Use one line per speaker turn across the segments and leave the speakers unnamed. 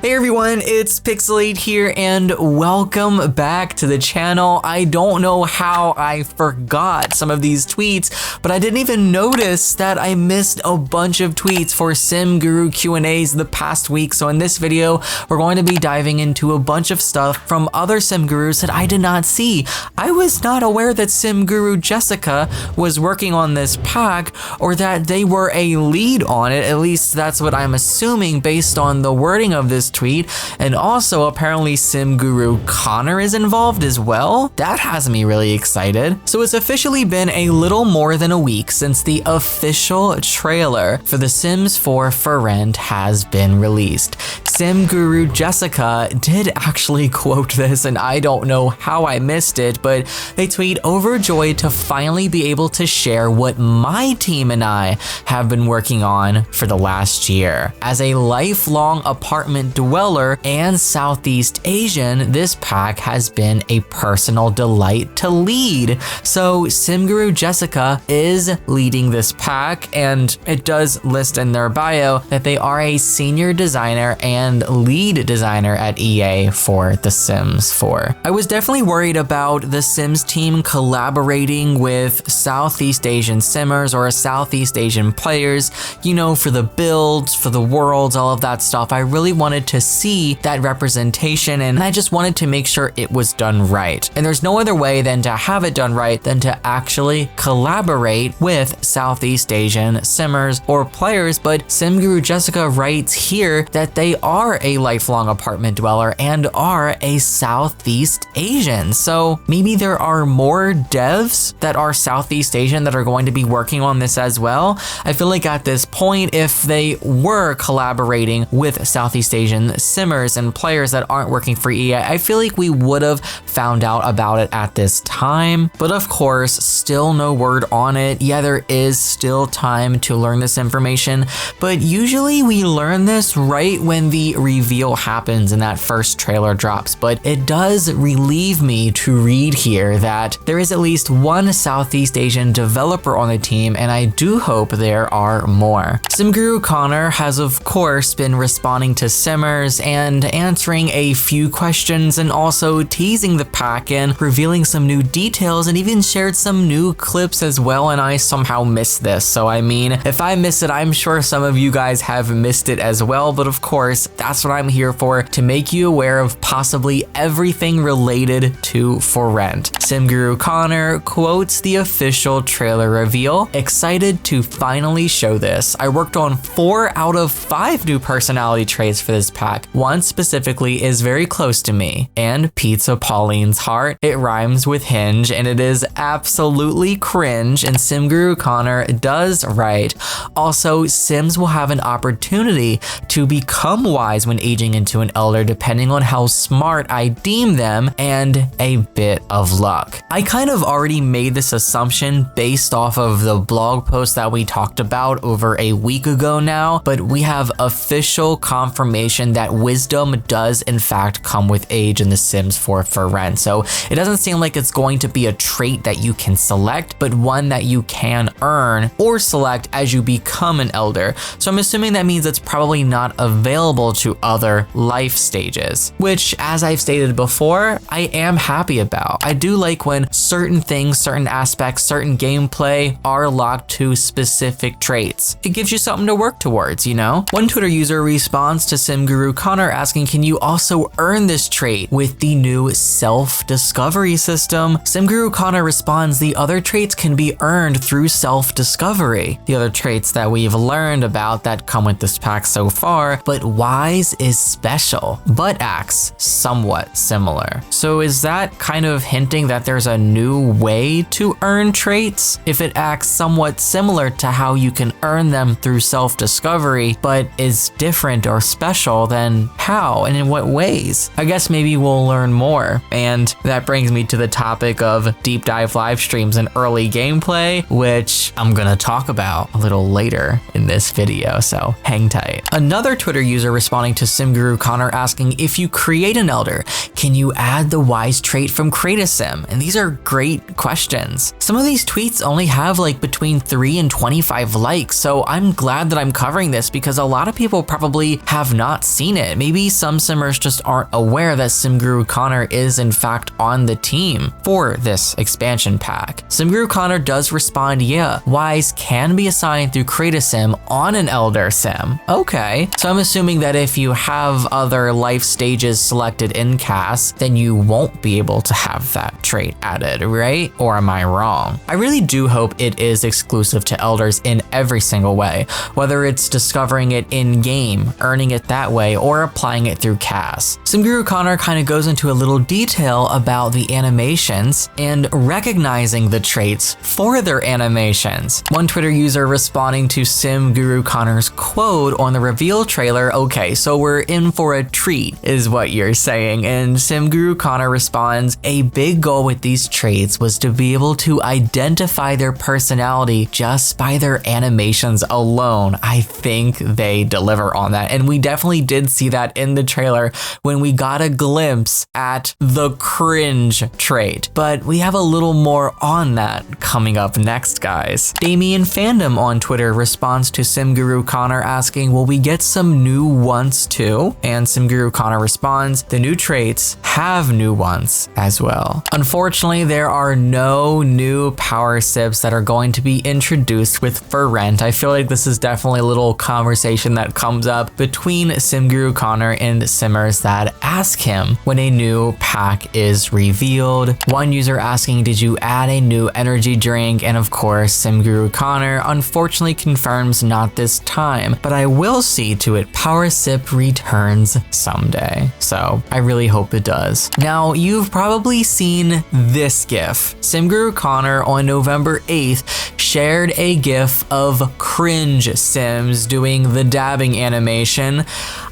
Hey everyone, it's Pixelade here and welcome back to the channel. I don't know how I forgot some of these tweets, but I didn't even notice that I missed a bunch of tweets for Sim Guru Q&As the past week. So in this video, we're going to be diving into a bunch of stuff from other Sim Gurus that I did not see. I was not aware that Sim Guru Jessica was working on this pack or that they were a lead on it. At least that's what I'm assuming based on the wording of this tweet. And also apparently Sim Guru Connor is involved as well. That has me really excited. So it's officially been a little more than a week since the official trailer for The Sims 4 For Rent has been released. Sim Guru Jessica did actually quote this, and I don't know how I missed it, but they tweet, "Overjoyed to finally be able to share what my team and I have been working on for the last year. As a lifelong apartment dweller and Southeast Asian, this pack has been a personal delight to lead." So Sim Guru Jessica is leading this pack, and it does list in their bio that they are a senior designer and lead designer at EA for The Sims 4. I was definitely worried about the Sims team collaborating with Southeast Asian Simmers or Southeast Asian players, you know, for the builds, for the worlds, all of that stuff. I really wanted to see that representation, and I just wanted to make sure it was done right. And there's no other way than to have it done right than to actually collaborate with Southeast Asian Simmers or players. But Sim Guru Jessica writes here that they are a lifelong apartment dweller and are a Southeast Asian. So maybe there are more devs that are Southeast Asian that are going to be working on this as well. I feel like at this point, if they were collaborating with Southeast Asian Simmers and players that aren't working for EA, I feel like we would have found out about it at this time. But of course, still no word on it. Yeah, there is still time to learn this information, but usually we learn this right when the reveal happens and that first trailer drops. But it does relieve me to read here that there is at least one Southeast Asian developer on the team, and I do hope there are more. Sim Guru Connor has of course been responding to Simmers and answering a few questions and also teasing the pack and revealing some new details, and even shared some new clips as well, and I somehow missed this. So I mean, if I miss it, I'm sure some of you guys have missed it as well, but of course, that's what I'm here for, to make you aware of possibly everything related to For Rent. Sim Guru Connor quotes the official trailer reveal, "Excited to finally show this. I worked on 4 out of 5 new personality traits for this pack. One specifically is very close to me, and Pizza Pauline's heart. It rhymes with hinge, and it is absolutely cringe." And Sim Guru Connor does write, "Also, Sims will have an opportunity to become wise when aging into an elder depending on how smart I deem them, and a bit of luck." I kind of already made this assumption based off of the blog post that we talked about over a week ago now, but we have official confirmation that wisdom does in fact come with age in The Sims 4 For Rent. So it doesn't seem like it's going to be a trait that you can select, but one that you can earn or select as you become an elder. So I'm assuming that means it's probably not available to other life stages, which, as I've stated before, I am happy about. I do like when certain things, certain aspects, certain gameplay are locked to specific traits. It gives you something to work towards, you know? One Twitter user responds to Sim Guru Connor asking, "Can you also earn this trait with the new self-discovery system?" Sim Guru Connor responds, "The other traits can be earned through self-discovery." The other traits that we've learned about that come with this pack so far, but wise is special, but acts somewhat similar. So is that kind of hinting that there's a new way to earn traits? If it acts somewhat similar to how you can earn them through self-discovery, but is different or special, then how and in what ways? I guess maybe we'll learn more. And that brings me to the topic of deep dive live streams and early gameplay, which I'm gonna talk about a little later in this video, so hang tight. Another Twitter user responding to Sim Guru Connor asking, "If you create an elder, can you add the wise trait from Create a Sim?" And these are great questions. Some of these tweets only have like between 3 and 25 likes, so I'm glad that I'm covering this because a lot of people probably have not seen it. Maybe some simmers just aren't aware that SimGuru Connor is in fact on the team for this expansion pack. SimGuru Connor does respond, yeah, Wise can be assigned through Create a Sim on an Elder Sim. Okay, so I'm assuming that if you have other life stages selected in CAS, then you won't be able to have that trait added, right? Or am I wrong? I really do hope it is exclusive to Elders in every single way, whether it's discovering it in-game, earning it that way, or applying it through CAS. SimGuru Connor kind of goes into a little detail about the animations and recognizing the traits for their animations. One Twitter user responding to SimGuru Connor's quote on the reveal trailer, okay, so we're in for a treat, is what you're saying, and SimGuru Connor responds, a big goal with these traits was to be able to identify their personality just by their animations alone. I think they deliver on that, and we definitely did see that in the trailer when we got a glimpse at the cringe trait, but we have a little more on that coming up next, guys. Damien Fandom on Twitter responds to SimGuru Connor asking, will we get some new ones too? And SimGuru Connor responds, the new traits have new ones as well. Unfortunately, there are no new power sips that are going to be introduced with For Rent. I feel like this is definitely a little conversation that comes up between SimGuru Connor and simmers that ask him when a new pack is revealed. One user asking, did you add a new energy drink? And of course, SimGuru Connor unfortunately confirms not this time, but I will see to it Power Sip returns someday. So I really hope it does. Now, you've probably seen this GIF. SimGuru Connor on November 8th shared a GIF of Cringe Sims doing the dabbing animation.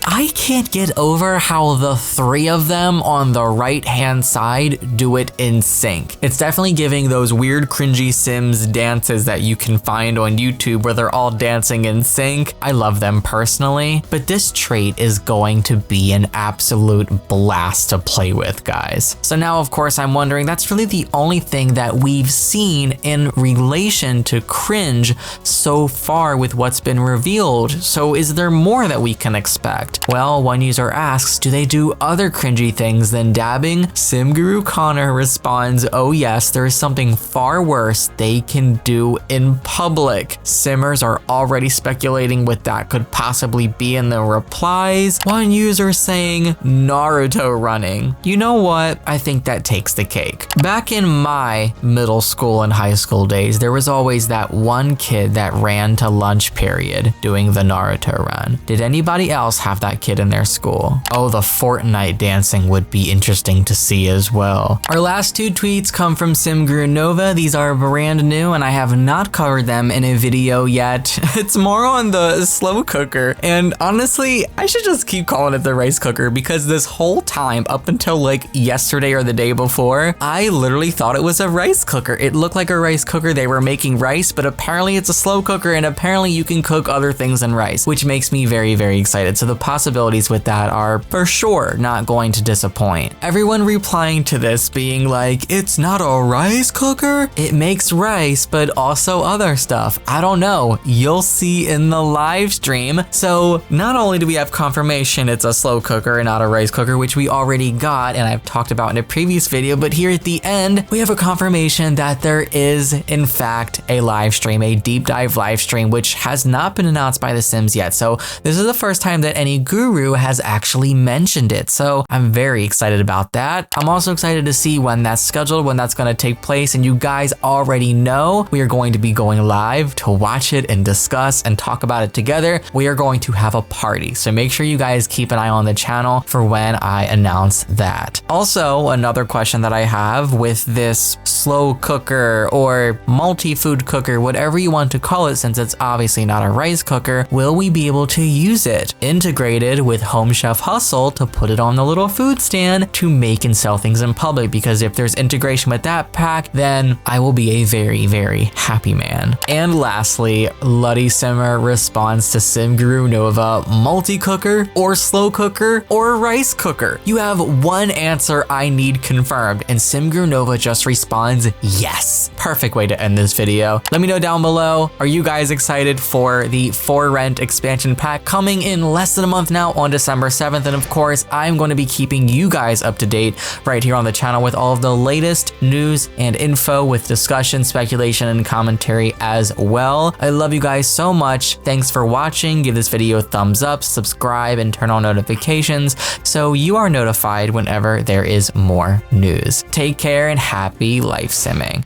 I can't get over how the three of them on the right-hand side do it in sync. It's definitely giving those weird cringy Sims dances that you can find on YouTube where they're all dancing in sync. I love them personally, but this trait is going to be an absolute blast to play with, guys. So now, of course, I'm wondering, that's really the only thing that we've seen in relation to Cringe so far with what's been revealed. So is there more that we can expect? Well, one user asks, do they do other cringy things than dabbing? SimGuru Connor responds, oh yes, there is something far worse they can do in public. Simmers are already speculating what that could possibly be in the replies. One user saying Naruto running. You know what? I think that takes the cake. Back in my middle school and high school days, there was always that one kid that ran to lunch period doing the Naruto run. Did anybody else have that kid in their school? Oh, the Fortnite dancing would be interesting to see as well. Our last two tweets come from SimGuru Nova. These are brand new and I have not covered them in a video yet. It's more on the slow cooker, and honestly, I should just keep calling it the rice cooker because this whole time up until like yesterday or the day before, I literally thought it was a rice cooker. It looked like a rice cooker. They were making rice, but apparently it's a slow cooker and apparently you can cook other things than rice, which makes me very, very excited. So the possibilities with that are for sure not going to disappoint. Everyone replying to this being like, it's not a rice cooker? It makes rice, but also other stuff. I don't know. You'll see in the live stream. So not only do we have confirmation it's a slow cooker and not a rice cooker, which we already got and I've talked about in a previous video, but here at the end, we have a confirmation that there is in fact a live stream, a deep dive live stream, which has not been announced by The Sims yet. So this is the first time that any guru has actually mentioned it. So I'm very excited about that. I'm also excited to see when that's scheduled, when that's going to take place. And you guys already know we are going to be going live to watch it and discuss and talk about it together. We are going to have a party. So make sure you guys keep an eye on the channel for when I announce that. Also, another question that I have with this slow cooker or multi-food cooker, whatever you want to call it, since it's obviously not a rice cooker, will we be able to use it integrated with Home Chef Hustle to put it on the little food stand to make and sell things in public? Because if there's integration with that pack, then I will be a very, very happy man. And lastly, Luddy Simmer responds to SimGuru Nova, multi-cooker or slow cooker or rice cooker. You have one answer I need confirmed, and SimGuru Nova just responds yes. Perfect way to end this video. Let me know down below, are you guys excited for the For Rent expansion pack coming in less than a month month now on December 7th, and of course, I'm going to be keeping you guys up to date right here on the channel with all of the latest news and info with discussion, speculation, and commentary as well. I love you guys so much. Thanks for watching. Give this video a thumbs up, subscribe, and turn on notifications so you are notified whenever there is more news. Take care and happy life simming.